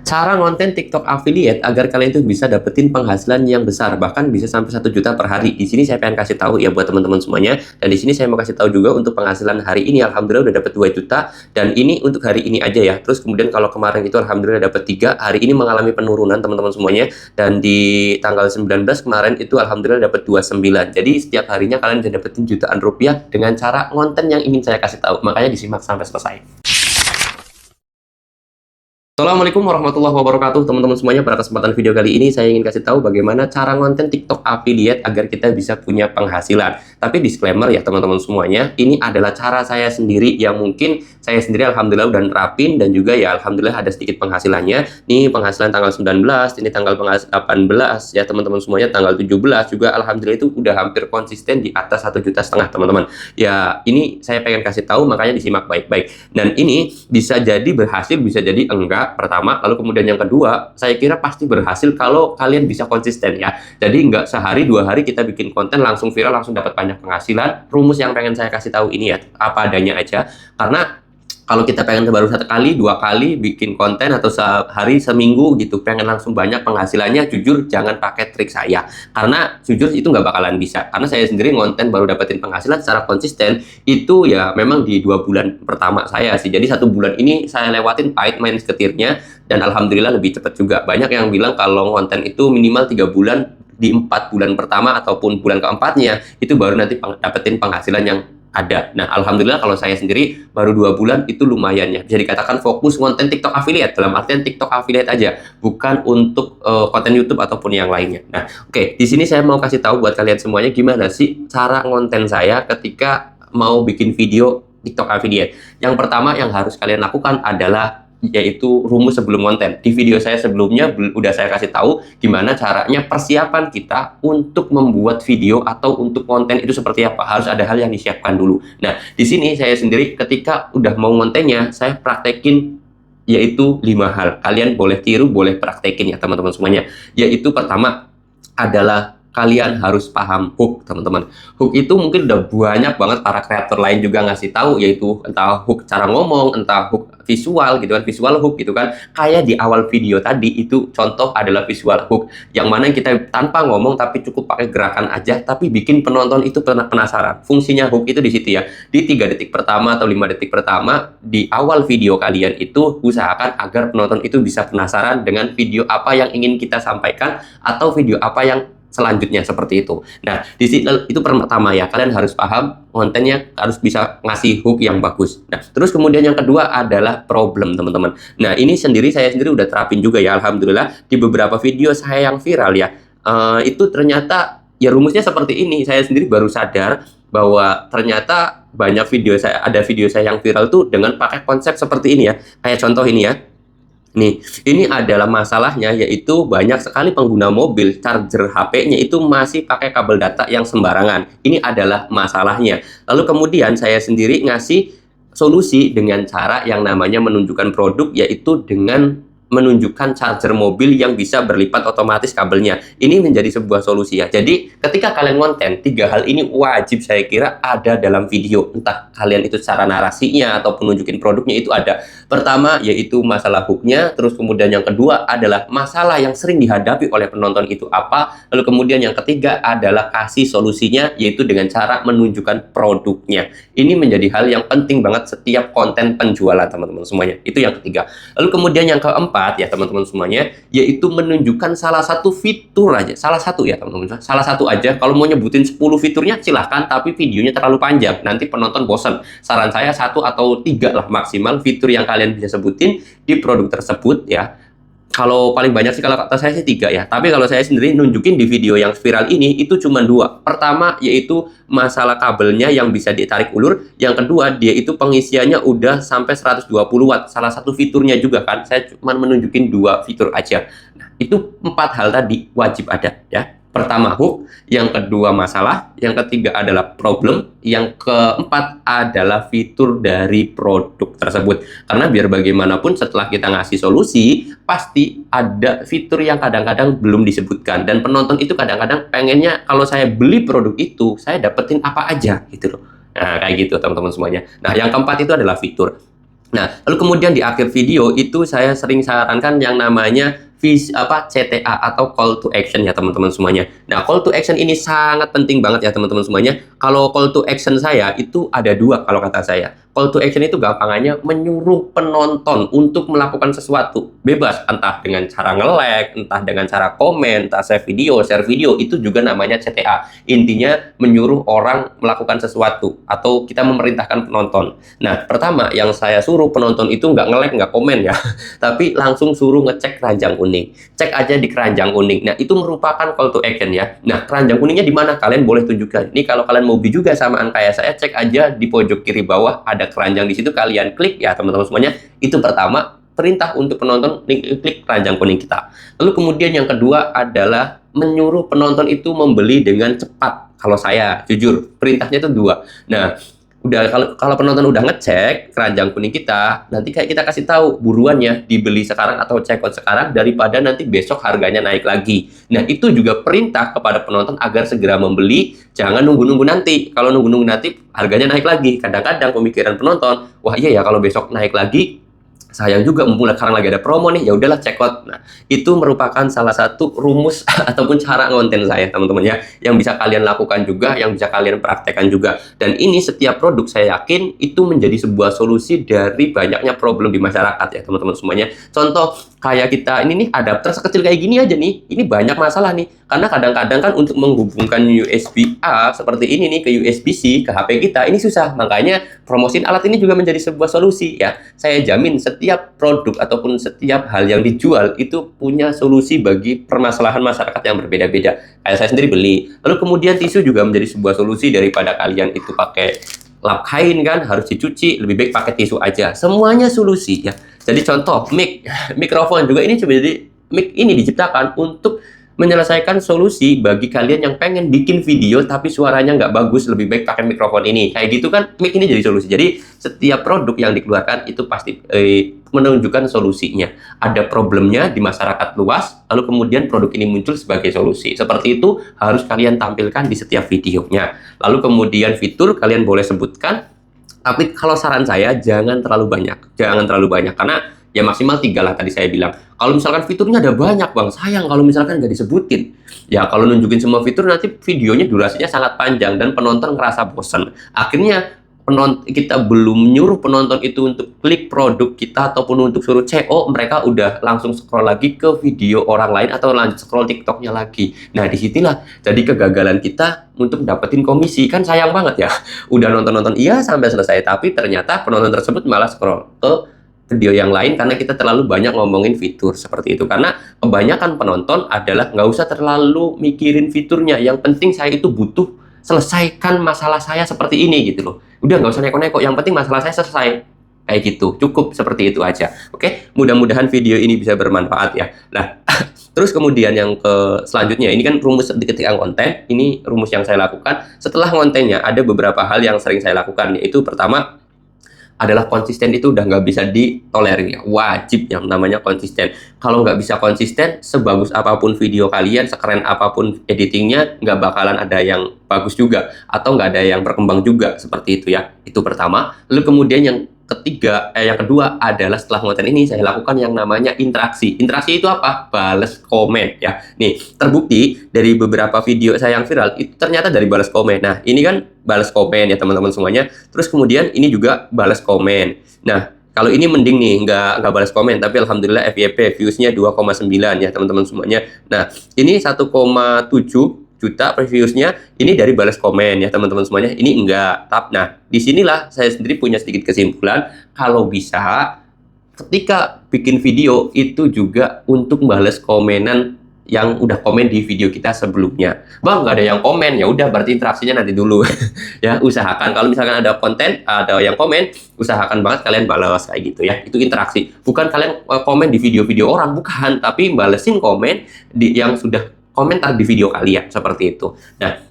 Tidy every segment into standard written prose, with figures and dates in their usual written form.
Cara ngonten TikTok affiliate agar kalian tuh bisa dapetin penghasilan yang besar, bahkan bisa sampai 1 juta per hari. Di sini saya pengen kasih tahu ya buat teman-teman semuanya. Dan di sini saya mau kasih tahu juga untuk penghasilan hari ini, alhamdulillah udah dapet 2 juta. Dan ini untuk hari ini aja ya. Terus kemudian kalau kemarin itu alhamdulillah dapet 3, hari ini mengalami penurunan teman-teman semuanya. Dan di tanggal 19 kemarin itu alhamdulillah dapet 29. Jadi setiap harinya kalian bisa dapetin jutaan rupiah dengan cara ngonten yang ingin saya kasih tahu. Makanya disimak sampai selesai. Assalamualaikum warahmatullahi wabarakatuh teman-teman semuanya. Pada kesempatan video kali ini saya ingin kasih tahu bagaimana cara ngonten TikTok affiliate agar kita bisa punya penghasilan. Tapi disclaimer ya teman-teman semuanya, ini adalah cara saya sendiri yang mungkin saya sendiri alhamdulillah udah nerapin dan juga ya alhamdulillah ada sedikit penghasilannya. Ini penghasilan tanggal 19, ini tanggal 18 ya teman-teman semuanya, tanggal 17 juga alhamdulillah itu udah hampir konsisten di atas 1,5 juta teman-teman. Ya ini saya pengen kasih tahu, makanya disimak baik-baik. Dan ini bisa jadi berhasil, bisa jadi enggak. Pertama, lalu kemudian yang kedua, saya kira pasti berhasil kalau kalian bisa konsisten ya. Jadi nggak sehari 2 hari kita bikin konten langsung viral, langsung dapat banyak penghasilan. Rumus yang pengen saya kasih tahu ini ya, apa adanya aja. Karena kalau kita pengen baru 1 kali, 2 kali bikin konten atau sehari, seminggu gitu, pengen langsung banyak penghasilannya, jujur jangan pakai trik saya. Karena jujur itu nggak bakalan bisa. Karena saya sendiri ngonten baru dapetin penghasilan secara konsisten, itu ya memang di 2 bulan pertama saya sih. Jadi 1 bulan ini saya lewatin pahit main seketirnya, dan alhamdulillah lebih cepat juga. Banyak yang bilang kalau ngonten itu minimal 3 bulan, di 4 bulan pertama ataupun bulan keempatnya, itu baru nanti dapetin penghasilan yang ada. Nah, alhamdulillah kalau saya sendiri baru 2 bulan itu lumayan ya. Bisa dikatakan fokus konten TikTok affiliate, dalam artian TikTok affiliate aja, bukan untuk konten YouTube ataupun yang lainnya. Nah, oke, di sini saya mau kasih tahu buat kalian semuanya gimana sih cara ngonten saya ketika mau bikin video TikTok affiliate. Yang pertama yang harus kalian lakukan adalah yaitu rumus sebelum konten. Di video saya sebelumnya udah saya kasih tahu gimana caranya persiapan kita untuk membuat video atau untuk konten itu seperti apa. Harus ada hal yang disiapkan dulu. Nah, di sini saya sendiri ketika udah mau kontennya, saya praktekin yaitu 5 hal. Kalian boleh tiru, boleh praktekin ya teman-teman semuanya. Yaitu pertama adalah kalian harus paham hook, teman-teman. Hook itu mungkin udah banyak banget para kreator lain juga ngasih tahu, yaitu entah hook cara ngomong, entah hook visual gitu kan, visual hook gitu kan. Kayak di awal video tadi itu contoh adalah visual hook, yang mana kita tanpa ngomong tapi cukup pakai gerakan aja, tapi bikin penonton itu penasaran. Fungsinya hook itu di situ ya. Di 3 detik pertama atau 5 detik pertama di awal video kalian itu usahakan agar penonton itu bisa penasaran dengan video apa yang ingin kita sampaikan atau video apa yang selanjutnya seperti itu. Nah, di sini itu pertama ya, kalian harus paham kontennya, harus bisa ngasih hook yang bagus. Nah, terus kemudian yang kedua adalah problem, teman-teman. Nah, ini saya sendiri udah terapin juga ya, alhamdulillah di beberapa video saya yang viral ya. Itu ternyata ya rumusnya seperti ini. Saya sendiri baru sadar bahwa ternyata banyak ada video saya yang viral tuh dengan pakai konsep seperti ini ya. Kayak contoh ini ya. Nih, ini adalah masalahnya, yaitu banyak sekali pengguna mobil charger HP-nya itu masih pakai kabel data yang sembarangan. Ini adalah masalahnya. Lalu kemudian saya sendiri ngasih solusi dengan cara yang namanya menunjukkan produk, yaitu dengan menunjukkan charger mobil yang bisa berlipat otomatis kabelnya. Ini menjadi sebuah solusi ya. Jadi ketika kalian konten, 3 hal ini wajib saya kira ada dalam video. Entah kalian itu secara narasinya ataupun nunjukin produknya itu ada. Pertama yaitu masalah hooknya, terus kemudian yang kedua adalah masalah yang sering dihadapi oleh penonton itu apa, lalu kemudian yang ketiga adalah kasih solusinya, yaitu dengan cara menunjukkan produknya. Ini menjadi hal yang penting banget setiap konten penjualan teman-teman semuanya. Itu yang ketiga. Lalu kemudian yang keempat ya teman-teman semuanya, yaitu menunjukkan salah satu fitur aja, salah satu ya teman-teman, salah satu aja. Kalau mau nyebutin 10 fiturnya silahkan, tapi videonya terlalu panjang, nanti penonton bosan. Saran saya 1 atau 3 lah maksimal fitur yang kalian bisa sebutin di produk tersebut ya. Kalau paling banyak sih, kalau kata saya sih 3 ya. Tapi kalau saya sendiri nunjukin di video yang viral ini itu cuma 2. Pertama yaitu masalah kabelnya yang bisa ditarik ulur. Yang kedua dia itu pengisiannya udah sampai 120 watt. Salah satu fiturnya juga kan. Saya cuma menunjukin 2 fitur aja. Nah, itu 4 hal tadi wajib ada ya. Pertama hook, yang kedua masalah, yang ketiga adalah problem, yang keempat adalah fitur dari produk tersebut. Karena biar bagaimanapun setelah kita ngasih solusi, pasti ada fitur yang kadang-kadang belum disebutkan. Dan penonton itu kadang-kadang pengennya kalau saya beli produk itu, saya dapetin apa aja gitu loh. Nah, kayak gitu teman-teman semuanya. Nah, yang keempat itu adalah fitur. Nah, lalu kemudian di akhir video itu saya sering sarankan yang namanya CTA atau call to action ya teman-teman semuanya. Nah, call to action ini sangat penting banget ya teman-teman semuanya. Kalau call to action saya itu ada dua kalau kata saya. Call to action itu gampangannya menyuruh penonton untuk melakukan sesuatu. Bebas, entah dengan cara nge-like, entah dengan cara komen, entah share video, itu juga namanya CTA. Intinya menyuruh orang melakukan sesuatu atau kita memerintahkan penonton. Nah, pertama yang saya suruh penonton itu nggak nge-like, nggak komen ya, tapi langsung suruh ngecek keranjang kuning. Cek aja di keranjang kuning. Nah, itu merupakan call to action ya. Nah, keranjang kuningnya di mana? Kalian boleh tunjukkan. Ini kalau kalian mau beli juga samaan kayak saya, cek aja di pojok kiri bawah ada keranjang di situ, kalian klik ya teman-teman semuanya. Itu pertama, perintah untuk penonton klik keranjang kuning kita. Lalu kemudian yang kedua adalah menyuruh penonton itu membeli dengan cepat. Kalau saya jujur, perintahnya itu dua. Nah, udah kalau penonton udah ngecek keranjang kuning kita, nanti kayak kita kasih tahu buruan ya, dibeli sekarang atau check out sekarang daripada nanti besok harganya naik lagi. Nah, itu juga perintah kepada penonton agar segera membeli, jangan nunggu-nunggu nanti. Kalau nunggu-nunggu nanti harganya naik lagi. Kadang-kadang pemikiran penonton, wah iya ya kalau besok naik lagi sayang juga, mumpung sekarang lagi ada promo nih, ya udahlah check out. Nah, itu merupakan salah satu rumus ataupun cara ngonten saya teman-teman ya, yang bisa kalian lakukan juga, yang bisa kalian praktekkan juga. Dan ini setiap produk saya yakin itu menjadi sebuah solusi dari banyaknya problem di masyarakat ya teman-teman semuanya. Contoh kayak kita ini nih, adapter sekecil kayak gini aja nih, ini banyak masalah nih, karena kadang-kadang kan untuk menghubungkan USB A seperti ini nih ke USB C ke HP kita ini susah. Makanya promosiin alat ini juga menjadi sebuah solusi ya. Saya jamin setiap produk ataupun setiap hal yang dijual itu punya solusi bagi permasalahan masyarakat yang berbeda-beda. Kayak saya sendiri beli. Lalu kemudian tisu juga menjadi sebuah solusi, daripada kalian itu pakai lap kain kan harus dicuci, lebih baik pakai tisu aja. Semuanya solusi ya. Jadi contoh mikrofon juga ini coba, jadi mic ini diciptakan untuk menyelesaikan solusi bagi kalian yang pengen bikin video tapi suaranya nggak bagus, lebih baik pakai mikrofon ini. Kayak gitu kan, mic ini jadi solusi. Jadi setiap produk yang dikeluarkan itu pasti menunjukkan solusinya. Ada problemnya di masyarakat luas, lalu kemudian produk ini muncul sebagai solusi. Seperti itu harus kalian tampilkan di setiap videonya. Lalu kemudian fitur kalian boleh sebutkan, tapi kalau saran saya jangan terlalu banyak. Jangan terlalu banyak, karena ya maksimal 3 lah tadi saya bilang. Kalau misalkan fiturnya ada banyak bang, sayang kalau misalkan nggak disebutin. Ya kalau nunjukin semua fitur nanti videonya durasinya sangat panjang dan penonton ngerasa bosen. Akhirnya kita belum nyuruh penonton itu untuk klik produk kita ataupun untuk suruh CO, mereka udah langsung scroll lagi ke video orang lain atau lanjut scroll TikToknya lagi. Nah disinilah jadi kegagalan kita untuk dapetin komisi. Kan sayang banget ya, udah nonton-nonton iya sampai selesai, tapi ternyata penonton tersebut malah scroll ke video yang lain karena kita terlalu banyak ngomongin fitur seperti itu. Karena kebanyakan penonton adalah nggak usah terlalu mikirin fiturnya, yang penting saya itu butuh selesaikan masalah saya seperti ini gitu loh. Udah nggak usah neko-neko, yang penting masalah saya selesai. Kayak gitu, cukup seperti itu aja. Oke, mudah-mudahan video ini bisa bermanfaat ya. Nah, terus kemudian yang selanjutnya, ini kan rumus ketika konten, ini rumus yang saya lakukan. Setelah kontennya, ada beberapa hal yang sering saya lakukan, yaitu pertama adalah konsisten. Itu udah nggak bisa ditolerir ya, wajib yang namanya konsisten. Kalau nggak bisa konsisten, sebagus apapun video kalian, sekeren apapun editingnya, nggak bakalan ada yang bagus juga, atau nggak ada yang berkembang juga, seperti itu ya. Itu pertama. Lalu kemudian yang kedua adalah setelah konten ini saya lakukan yang namanya interaksi. Interaksi itu apa? Balas komen ya. Nih, terbukti dari beberapa video saya yang viral itu ternyata dari balas komen. Nah, ini kan balas komen ya teman-teman semuanya. Terus kemudian ini juga balas komen. Nah, kalau ini mending nih, nggak balas komen, tapi alhamdulillah FYP viewsnya 2,9 ya teman-teman semuanya. Nah, ini 1,7 juta previewsnya ini dari balas komen ya teman-teman semuanya. Ini enggak. Nah, disinilah saya sendiri punya sedikit kesimpulan, kalau bisa ketika bikin video itu juga untuk balas komenan yang udah komen di video kita sebelumnya. Bang, nggak ada yang komen, ya udah berarti interaksinya nanti dulu. Ya, usahakan kalau misalkan ada konten, ada yang komen, usahakan banget kalian balas kayak gitu ya. Itu interaksi. Bukan kalian komen di video-video orang, bukan, tapi balesin komen yang sudah komentar di video kalian, seperti itu. Nah,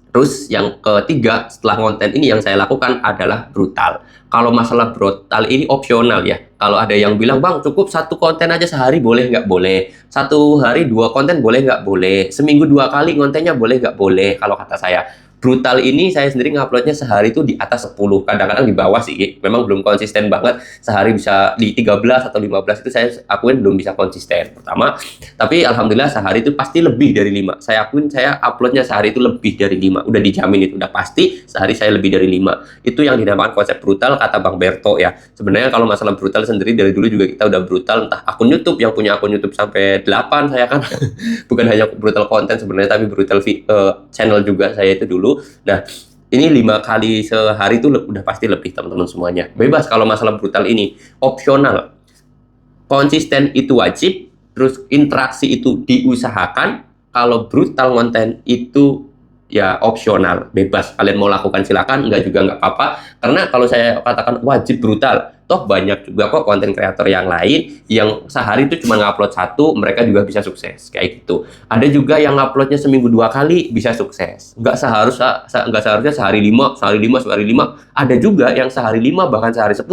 terus yang ketiga setelah konten ini yang saya lakukan adalah brutal. Kalau masalah brutal ini opsional ya. Kalau ada yang bilang, bang cukup 1 konten aja sehari, boleh nggak? Boleh. 1 hari 2 konten boleh nggak? Boleh. Seminggu 2 kali kontennya boleh nggak? Boleh. Kalau kata saya, brutal ini saya sendiri nguploadnya sehari itu di atas 10, kadang-kadang di bawah sih. Memang belum konsisten banget. Sehari bisa di 13 atau 15 itu saya akuin belum bisa konsisten. Pertama, tapi alhamdulillah sehari itu pasti lebih dari 5. Saya akuin saya uploadnya sehari itu lebih dari 5. Udah dijamin itu, udah pasti sehari saya lebih dari 5. Itu yang dinamakan konsep brutal kata Bang Berto ya. Sebenarnya kalau masalah brutal sendiri dari dulu juga kita udah brutal, entah akun YouTube yang punya akun YouTube sampai 8 saya kan. Bukan hanya brutal konten sebenarnya tapi brutal channel juga saya itu dulu. Nah, ini 5 kali sehari itu udah pasti lebih teman-teman semuanya. Bebas kalau masalah brutal ini, opsional. Konsisten itu wajib, terus interaksi itu diusahakan. Kalau brutal konten itu ya opsional, bebas. Kalian mau lakukan silakan, enggak juga enggak apa-apa. Karena kalau saya katakan wajib brutal, toh banyak juga kok konten kreator yang lain yang sehari itu cuma ngupload 1, mereka juga bisa sukses kayak gitu. Ada juga yang nguploadnya seminggu 2 kali bisa sukses. Enggak seharusnya sehari 5, sehari 5, sehari 5. Ada juga yang sehari 5 bahkan sehari 10,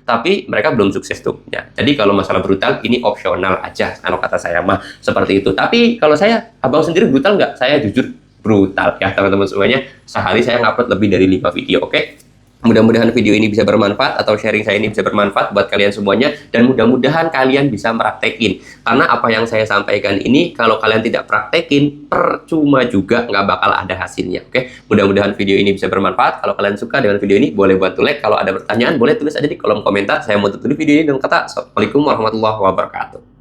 tapi mereka belum sukses tuh. Ya, jadi kalau masalah brutal ini opsional aja, kalau kata saya mah seperti itu. Tapi kalau saya, abang sendiri brutal nggak? Saya jujur brutal ya teman-teman semuanya. Sehari saya ngupload lebih dari 5 video, oke? Mudah-mudahan video ini bisa bermanfaat atau sharing saya ini bisa bermanfaat buat kalian semuanya, dan mudah-mudahan kalian bisa praktekin. Karena apa yang saya sampaikan ini kalau kalian tidak praktekin percuma juga, nggak bakal ada hasilnya. Oke, mudah-mudahan video ini bisa bermanfaat. Kalau kalian suka dengan video ini boleh bantu like. Kalau ada pertanyaan boleh tulis aja di kolom komentar. Saya mau tutup video ini dengan kata Assalamualaikum warahmatullahi wabarakatuh.